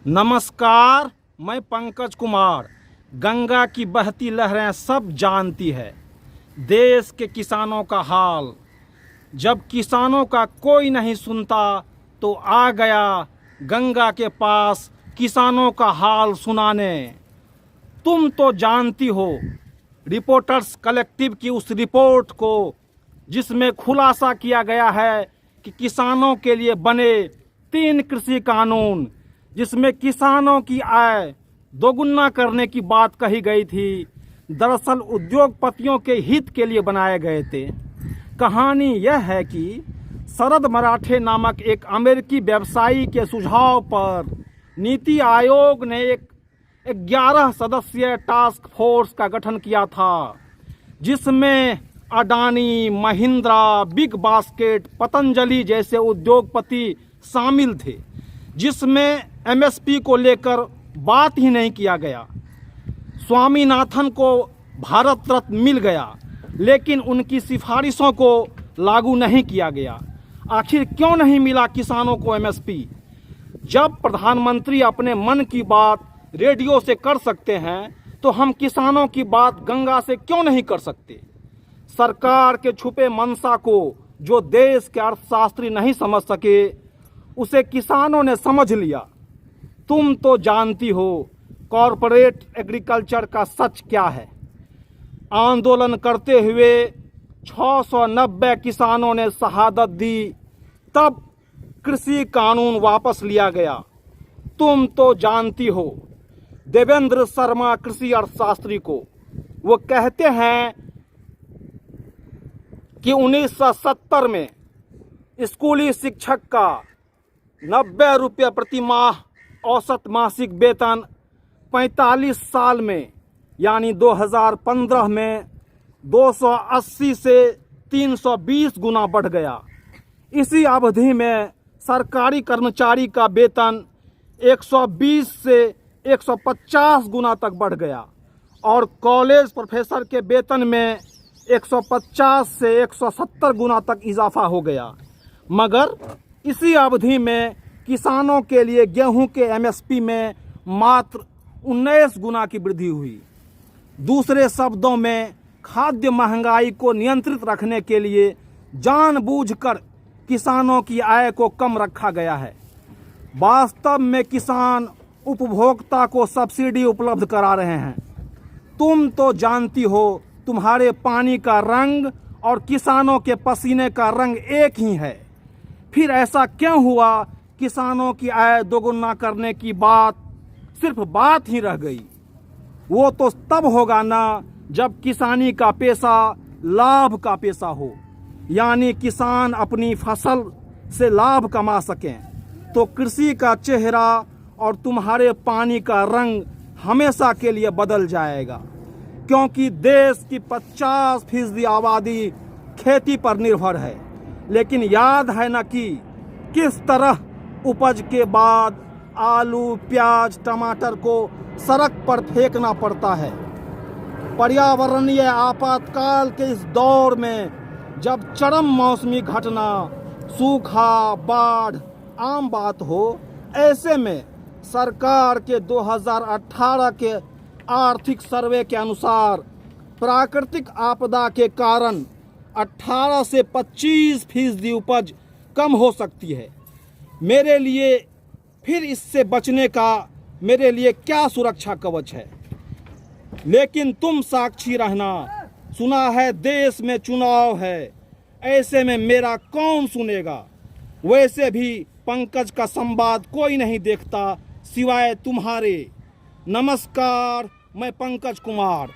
नमस्कार, मैं पंकज कुमार। गंगा की बहती लहरें सब जानती है देश के किसानों का हाल। जब किसानों का कोई नहीं सुनता तो आ गया गंगा के पास किसानों का हाल सुनाने। तुम तो जानती हो रिपोर्टर्स कलेक्टिव की उस रिपोर्ट को, जिसमें खुलासा किया गया है कि किसानों के लिए बने 3 कृषि कानून, जिसमें किसानों की आय दोगुना करने की बात कही गई थी, दरअसल उद्योगपतियों के हित के लिए बनाए गए थे। कहानी यह है कि शरद मराठे नामक एक अमेरिकी व्यवसायी के सुझाव पर नीति आयोग ने एक 11 सदस्यीय टास्क फोर्स का गठन किया था, जिसमें अडानी, महिंद्रा, बिग बास्केट, पतंजलि जैसे उद्योगपति शामिल थे, जिसमें एमएसपी को लेकर बात ही नहीं किया गया। स्वामीनाथन को भारत रत्न मिल गया, लेकिन उनकी सिफारिशों को लागू नहीं किया गया। आखिर क्यों नहीं मिला किसानों को एमएसपी? जब प्रधानमंत्री अपने मन की बात रेडियो से कर सकते हैं, तो हम किसानों की बात गंगा से क्यों नहीं कर सकते? सरकार के छुपे मंशा को जो देश के अर्थशास्त्री नहीं समझ सके, उसे किसानों ने समझ लिया। तुम तो जानती हो कॉरपोरेट एग्रीकल्चर का सच क्या है। आंदोलन करते हुए 690 किसानों ने शहादत दी, तब कृषि कानून वापस लिया गया। तुम तो जानती हो देवेंद्र शर्मा कृषि अर्थशास्त्री को, वो कहते हैं कि 1970 में स्कूली शिक्षक का 90 रुपये प्रति माह औसत मासिक वेतन 45 साल में यानी 2015 में 280 से 320 गुना बढ़ गया। इसी अवधि में सरकारी कर्मचारी का वेतन 120 से 150 गुना तक बढ़ गया और कॉलेज प्रोफेसर के वेतन में 150 से 170 गुना तक इजाफा हो गया। मगर इसी अवधि में किसानों के लिए गेहूं के एमएसपी में मात्र 19 गुना की वृद्धि हुई। दूसरे शब्दों में, खाद्य महंगाई को नियंत्रित रखने के लिए जानबूझकर किसानों की आय को कम रखा गया है। वास्तव में किसान उपभोक्ता को सब्सिडी उपलब्ध करा रहे हैं। तुम तो जानती हो तुम्हारे पानी का रंग और किसानों के पसीने का रंग एक ही है। फिर ऐसा क्यों हुआ किसानों की आय दोगुना करने की बात सिर्फ बात ही रह गई? वो तो तब होगा ना जब किसानी का पेशा लाभ का पेशा हो, यानी किसान अपनी फसल से लाभ कमा सकें। तो कृषि का चेहरा और तुम्हारे पानी का रंग हमेशा के लिए बदल जाएगा, क्योंकि देश की 50% आबादी खेती पर निर्भर है। लेकिन याद है ना कि किस तरह उपज के बाद आलू, प्याज, टमाटर को सड़क पर फेंकना पड़ता है। पर्यावरणीय आपातकाल के इस दौर में, जब चरम मौसमी घटना, सूखा, बाढ़ आम बात हो, ऐसे में सरकार के 2018 के आर्थिक सर्वे के अनुसार प्राकृतिक आपदा के कारण 18 से 25% उपज कम हो सकती है। मेरे लिए फिर इससे बचने का मेरे लिए क्या सुरक्षा कवच है? लेकिन तुम साक्षी रहना, सुना है देश में चुनाव है, ऐसे में मेरा कौन सुनेगा? वैसे भी पंकज का संवाद कोई नहीं देखता सिवाय तुम्हारे। नमस्कार, मैं पंकज कुमार।